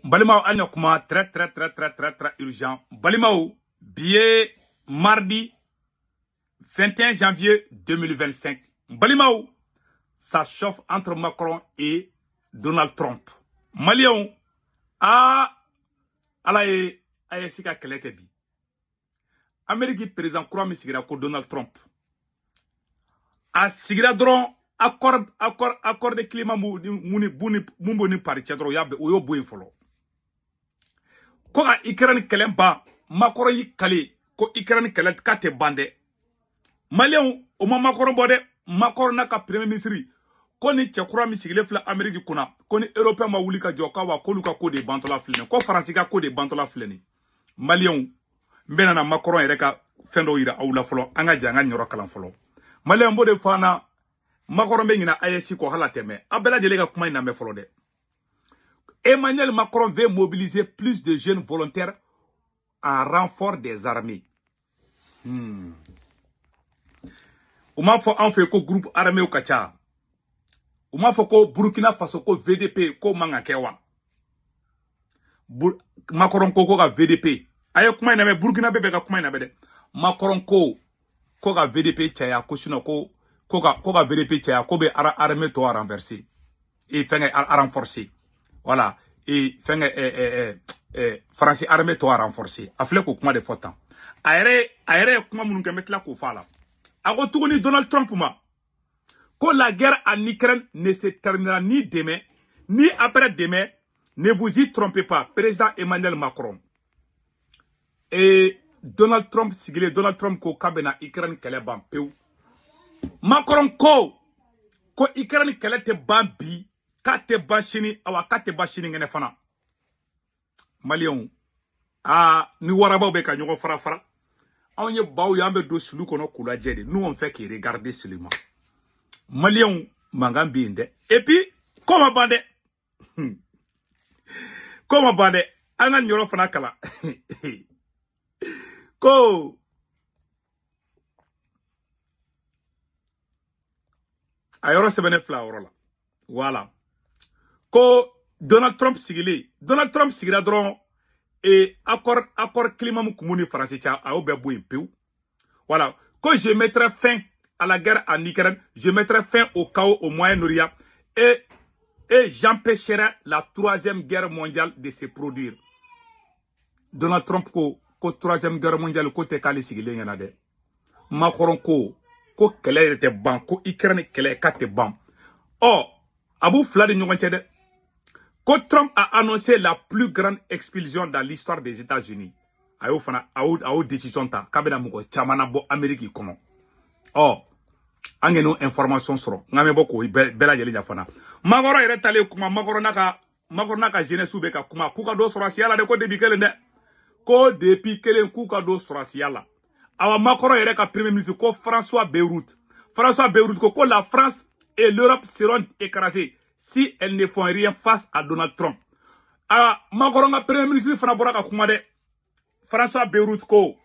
Balimao Anyokuma, très urgent. Balimao, billet mardi 21 janvier 2025. Balimao, ça chauffe entre Macron et Donald Trump. Malion, alaye sika keleke bi. Amérique président croit sigira ko Donald Trump. A sigira dron accord de climat muni pari chadro yabe oyo boy folo. Ko a Ukraine kelemba Macron yi kale ko Ukraine kelet kate bande. Malion o ma Macron bode Macron naka premier ministre ko ni chekura misigile fla Amerique kuna ko ni européen ma wuli ka joka wa ko luka ko de bantola flene ko France ka ko de bantola flene. Malion mbena na Macron yere ka fendo ira awla folo anga janga nyoro kala folo. Malion bode fana Macron be ngina ayesi ko halateme abela jele ka kuma ina me folo de. Emmanuel Macron veut mobiliser plus de jeunes volontaires en renfort des armées. Ouma fo an fe ko groupe armé au kacha. Ouma fo ko Burkina Faso ko VDP ko manga kewa. Macron ko ka VDP. Ayo kuma ina me Burkina bebe ka kuma ina be de. Macron ko ka VDP chaya ko sino ko ka VDP chaya ko be armée to renverser. Et fenge renforcer. Voilà. Et France armée to renforcer. Afle ko kuma de fotan. Aere kuma mununke metla ko fala. Ako tuguni Donald Trump ma. Que la guerre en Ukraine ne se terminera ni demain, ni après-demain. Ne vous y trompez pas. Président Emmanuel Macron. Et Donald Trump sigile Donald Trump ko kabena Ukraine kele ban peu. Macron ko Ukraine kele te ban bi. Kate bashini awa kate bashini ngene fana. Malion. Ni waraba be ka nyogo fara. On ye baou yambe do sulu kono kula jede. Nous on fait que regarder seulement. Malion mangambi inde. Et puis, comment bande? Comment bande? Anga nyoro fana kala. Ko. Ayoro sebene flower la. Voilà. Ko Donald Trump sigili. Donald Trump sigira dron. Et accord climat moukoumoni français a oubebou peu. Voilà. Que je mettrai fin à la guerre en Ukraine, je mettrai fin au chaos au Moyen-Orient et j'empêcherai la troisième guerre mondiale de se produire. Donald Trump ko troisième guerre mondiale ko te kali sigile yana de. Macron ko kele te ban ko Ukraine kele ka te ban. Oh, Abou Flade Nyonchede. Quand Trump a annoncé la plus grande expulsion dans l'histoire des États-Unis, a eu décision ta kabena muko chamana bo Amérique kono. Oh, angeno information soro. Ngame boko bela yeli jafana. Magoro ere tale kuma magoro naka jeunesse ubeka kuma kuka do sorasiala de ko debi kele ne. Ko depi kele kuka do sorasiala. Awa makoro ere ka premier ministre ko François Bayrou ko la France et l'Europe seront écrasées si elles ne font rien face à Donald Trump. Macron a premier ministre Fanaboraka Kumade, François Bayrou ko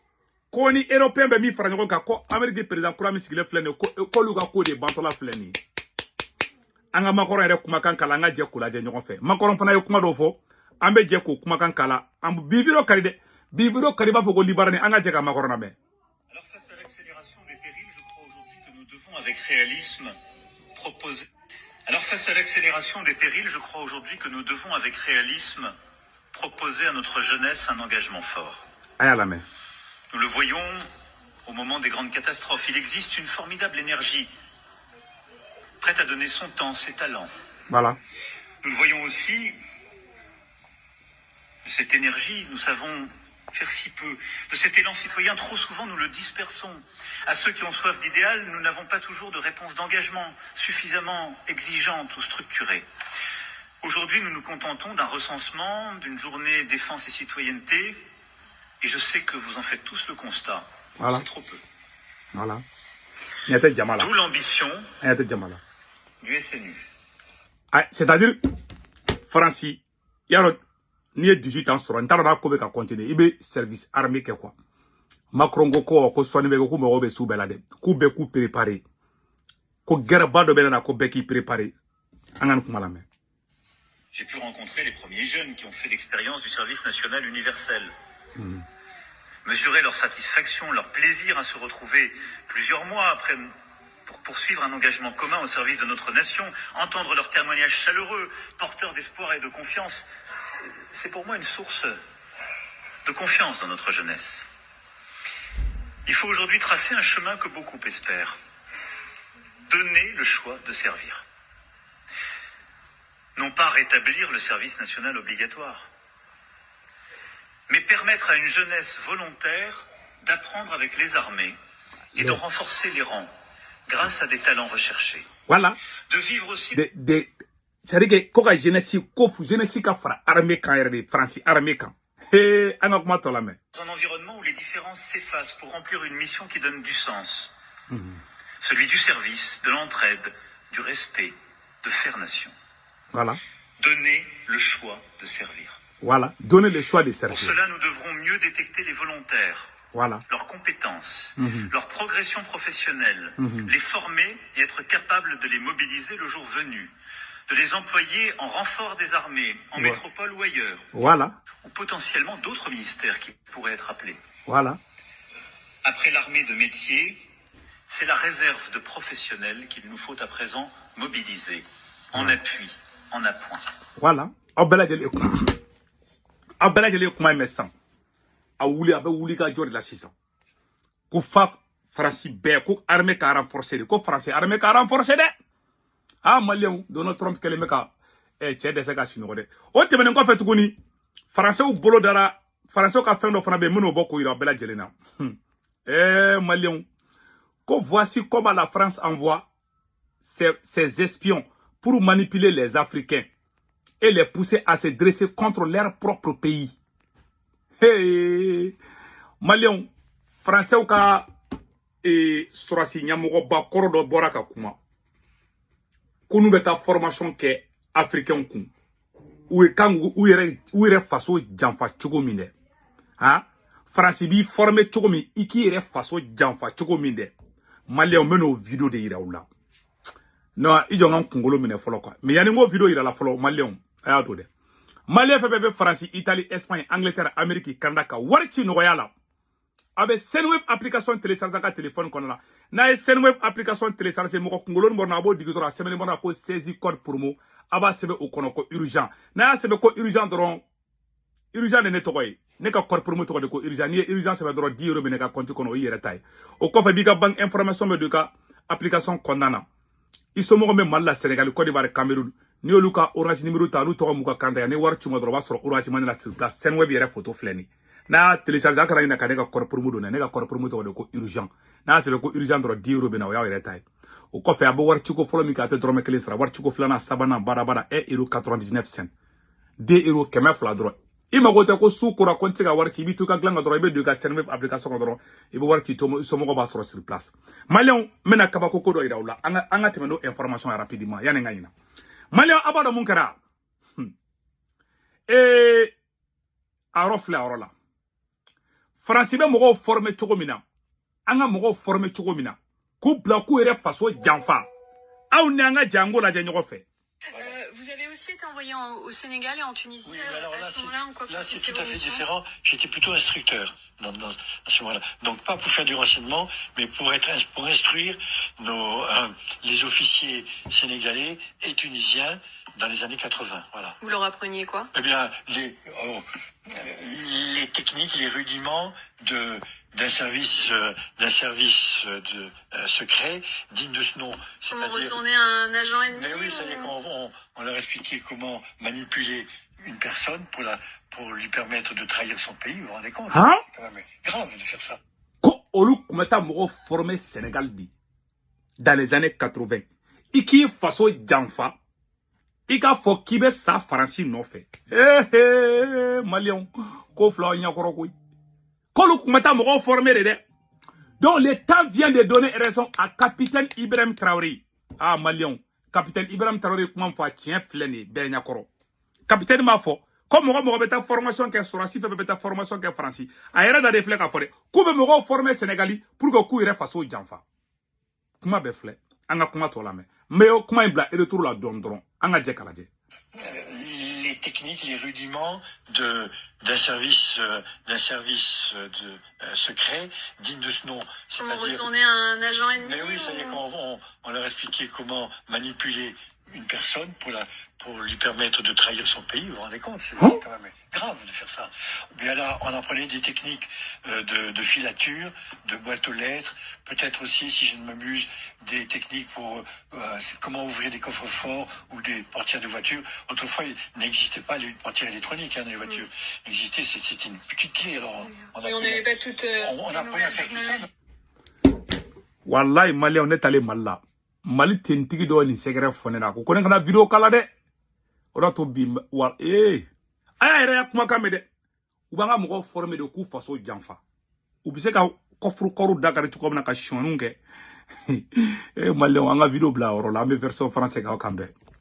ni européen be mi farango ka ko Amérique président Kourami sigile flene ko luga ko de bantola flene. Anga Macron ere kuma kan kala nga je kula je nyon fe. Macron fana yo kuma do fo, ambe je ko kuma kan kala, ambu biviro kariba fo ko libarane anga je ka Macron na me. Alors face à l'accélération des périls, je crois aujourd'hui que nous devons avec réalisme proposer Alors face à l'accélération des périls, je crois aujourd'hui que nous devons avec réalisme proposer à notre jeunesse un engagement fort. Nous le voyons au moment des grandes catastrophes. Il existe une formidable énergie prête à donner son temps, ses talents. Voilà. Nous le voyons aussi, cette énergie, nous savons faire si peu. De cet élan citoyen, trop souvent nous le dispersons. À ceux qui ont soif d'idéal, nous n'avons pas toujours de réponse d'engagement suffisamment exigeante ou structurée. Aujourd'hui, nous nous contentons d'un recensement, d'une journée défense et citoyenneté, et je sais que vous en faites tous le constat. Voilà. C'est trop peu. Voilà. D'où l'ambition du SNU. C'est-à-dire, Francis, ni 18 ans sur un tarada ko be ka continuer ibe service armé ke quoi Macron ko soni be ko mo be sou belade ku be ku préparer ko guerre ba do be na ko be ki préparer angan ko malame j'ai pu rencontrer les premiers jeunes qui ont fait l'expérience du service national universel. Mesurer leur satisfaction, leur plaisir à se retrouver plusieurs mois après pour poursuivre un engagement commun au service de notre nation, entendre leurs témoignages chaleureux, porteurs d'espoir et de confiance, c'est pour moi une source de confiance dans notre jeunesse. Il faut aujourd'hui tracer un chemin que beaucoup espèrent. Donner le choix de servir. Non pas rétablir le service national obligatoire, mais permettre à une jeunesse volontaire d'apprendre avec les armées et de renforcer les rangs grâce à des talents recherchés. Voilà. De vivre aussi... C'est-à-dire que quand la jeunesse qui fera armée quand elle est français, armée quand. Dans un environnement où les différences s'effacent pour remplir une mission qui donne du sens. Celui du service, de l'entraide, du respect, de faire nation. Voilà. Donner le choix de servir. Voilà. Donner le choix de servir. Pour cela, nous devrons mieux détecter les volontaires. Voilà. Leurs compétences, leur progression professionnelle, les former et être capables de les mobiliser le jour venu, de les employer en renfort des armées, en métropole ou ailleurs. Voilà. Ou potentiellement d'autres ministères qui pourraient être appelés. Voilà. Après l'armée de métier, c'est la réserve de professionnels qu'il nous faut à présent mobiliser, en appui, en appoint. Voilà. A wuli ka jori la sisan ko fa France be ko armée ka renforcer ko français armée ka renforcer de malien Donald Trump kele meka che de se ka sino de o temene ko fe tuguni français u bolo dara français ka fendo fana be mino boko ira bela jelena malien ko voici comment la France envoie ses espions pour manipuler les Africains et les pousser à se dresser contre leur propre pays. Hey, Malion, Français ou ka sorasi nyamogo ba korodo boraka kuma. Kunu beta formation ke africain kun. Ou kangu ou ire faso janfa chogo minde. Ha? France bi formé chogo mi iki ire faso janfa chogo minde. Malion meno video de ira ula. Non, ijo ngam kungolo mine folo kwa. Mais yani ngo video ira la folo Malion. Aya to de. Malien fait France, Italie, Espagne, Angleterre, Amérique, Canada, warti no yala. Avec Senweb application téléchargée à téléphone qu'on a. Na Senweb application téléchargée mo ko ngolon mo na bo digitora semaine mo na ko saisi code promo aba sebe o kono ko urgent. Na sebe ko urgent doron urgent ne tokoy. Ne ka code promo to ko urgent ni urgent sebe doron 10 € ne ka compte kono yere tay. O ko fa bi ka bank information me de ka application konnana. Ils sont mo me mal la Sénégal, Côte d'Ivoire, Cameroun. Ni oluka orange numéro ta nu to muka kanda ya ne war chuma droba soro orange man la sur place Senweb yere photo fleni na télécharger kala ina kaneka corps mudo na neka corps mudo de ko urgent na se ko urgent dro 10 € bena ya yere tay o ko fe abo war chuko folo mi ka te drome kele sra war chuko flana sabana bara 1,99 €. 2 € keme fla dro ima ko te ko sukura konti ga war ci bitu ka glanga dro be de ka Senweb application dro ibo war ci to mo so mo ba soro sur place malion mena kaba ko do ira ula anga temeno information rapidement ya nga ina Malien abada munkara. Arofle arola. France be mogo formé chogomina. Anga mogo formé chogomina. Ku blaku ere faso janfa. Aw ne anga jango la jango fe. Vous avez aussi été envoyé au Sénégal et en Tunisie. Oui, mais alors là, c'est tout à fait différent. J'étais plutôt instructeur dans ce moment-là. Donc pas pour faire du renseignement, mais pour instruire les officiers sénégalais et tunisiens dans les années 80. Voilà. Vous leur appreniez quoi? Eh bien, les techniques, les rudiments d'un service secret digne de ce nom. Comment retourner un agent ennemi? Mais oui, c'est-à-dire qu'on leur expliquait comment manipuler une personne pour lui permettre de trahir son pays. Vous vous rendez compte? Hein? C'est quand même grave de faire ça. Ko olu kumeta mogo formé Sénégal bi dans les années 80. Iki faso janfa. Ika fo kibe sa Franci no fait. Malion ko fla nyakoro koy. Kolu kumeta mogo formé de. Donc l'État vient de donner raison à capitaine Ibrahim Traoré. Malion, capitaine Ibrahim Traoré comment fa tien flene be nyakoro. Capitaine ma fo comme mogo beta formation que Sorasi fait beta formation que Franci. A era da defle ka fore. Ku be mogo formé Sénégali pour que ku ire faso janfa. Kuma be fle. Anga kuma to la me. Mais o kuma ibla et retour la don. Anga je kalaje. techniques, les rudiments d'un service secret digne de ce nom. Comment C'est-à-dire, retourner un agent ennemi? mais oui, c'est-à-dire qu'on leur expliquait comment manipuler une personne pour lui permettre de trahir son pays. Vous vous rendez compte, c'est quand même grave de faire ça. Bien là, on apprenait des techniques de filature, de boîte aux lettres, peut-être aussi, si je ne m'amuse, des techniques pour comment ouvrir des coffres-forts ou des portières de voitures. Autrefois, il n'existait pas les portières électroniques dans les voitures. Existait, c'était une petite clé. Alors, on n'avait pas toutes. on apprenait à faire tout ça. Wallahi Mali on est allé Mali. Mali tentigi do ni segere fonena ko konen kana video kala de. Ora to bi wa aya ere ya kuma kamede. Ubanga mo former de ku faso janfa. Ubise ka kofru koru dakar ci ko na ka shonunge. Mali on nga video bla oro la me version français ka kambe.